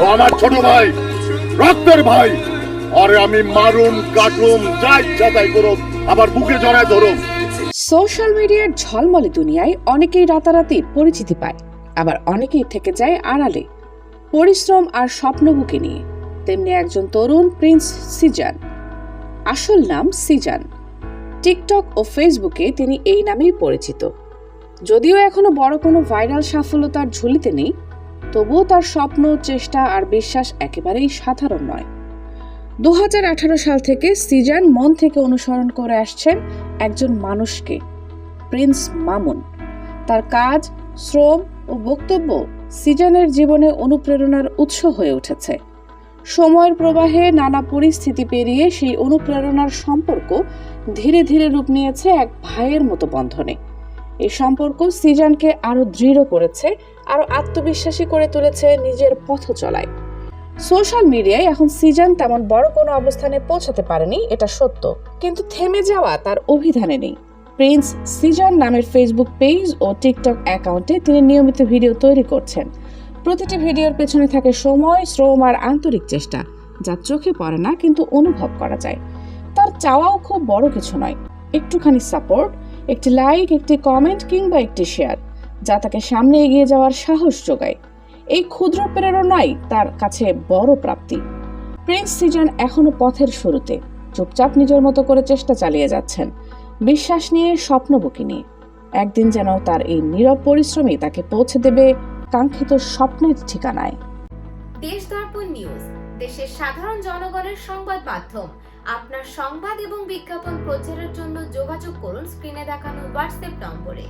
ও আমার ছোট ভাই, রক্তের ভাই। আরে আমি মারুম, কাটুম, যা ইচ্ছা তাই করুম, আবার বুকে জড়ায় ধরুম। সোশ্যাল মিডিয়ার ঝলমলে দুনিয়ায় অনেকেই রাতারাতি পরিচিতি পায়, আবার অনেকেই থেকে যায় আড়ালে, পরিশ্রম আর স্বপ্ন বুকে নিয়ে। তেমনি একজন তরুণ প্রিন্স সিজান, আসল নাম সিজান। টিকটক ও ফেসবুকে তিনি এই নামেই পরিচিত। যদিও এখনো বড় কোনো ভাইরাল সাফল্য তার ঝুলিতে নেই, তবুও তার স্বপ্ন, চেষ্টা আর বিশ্বাস একেবারেই সাধারণ নয়। 2018 সাল থেকে সিজান মন থেকে অনুসরণ করে আসছেন একজন মানুষকে, প্রিন্স মামুন। তার কাজ, শ্রম ও বক্তব্য সিজানের জীবনে অনুপ্রেরণার উৎস হয়ে উঠেছে। সময়ের প্রবাহে নানা পরিস্থিতি পেরিয়ে সেই অনুপ্রেরণার সম্পর্ক ধীরে ধীরে রূপ নিয়েছে এক ভাইয়ের মতো বন্ধনে। এই সম্পর্ক সিজানকে আরো দৃঢ় করেছে, আরো আত্মবিশ্বাসী করে তুলেছে নিজের পথ চলায়। সোশ্যাল মিডিয়ায় এখন সিজান তেমন বড় কোনো অবস্থানে পৌঁছাতে পারেনি, এটা সত্য, কিন্তু থেমে যাওয়া তার অভিধানে নেই। প্রিন্স সিজান নামের ফেসবুক পেজ ও টিকটক অ্যাকাউন্টে তিনি নিয়মিত ভিডিও তৈরি করছেন। প্রতিটি ভিডিওর পেছনে থাকে সময়, শ্রম আর আন্তরিক চেষ্টা, যা চোখে পড়ে না কিন্তু অনুভব করা যায়। তার চাওয়াও খুব বড় কিছু নয়, একটুখানি সাপোর্ট, একটি লাইক, একটি কমেন্ট কিংবা একটি শেয়ার, যা তাকে সামনে এগিয়ে যাওয়ার সাহস যোগায়। এই ক্ষুদ্র প্রেরণাই তার কাছে বড় প্রাপ্তি। প্রিন্স সিজান এখনো পথের শুরুতে, চুপচাপ নিজের মতো করে চেষ্টা চালিয়ে যাচ্ছেন, বিশ্বাস নিয়ে, স্বপ্ন বুকে নিয়ে। একদিন যেন তার এই নীরব পরিশ্রমই তাকে পৌঁছে দেবে কাঙ্ক্ষিত স্বপ্নের ঠিকানায়। দেশ দর্পণ নিউজ, দেশের সাধারণ জনগণের সংবাদ মাধ্যম। আপনার সংবাদ এবং বিজ্ঞাপন প্রচারের জন্য যোগাযোগ করুন স্ক্রিনে দেখানো হোয়াটসঅ্যাপ নম্বরে।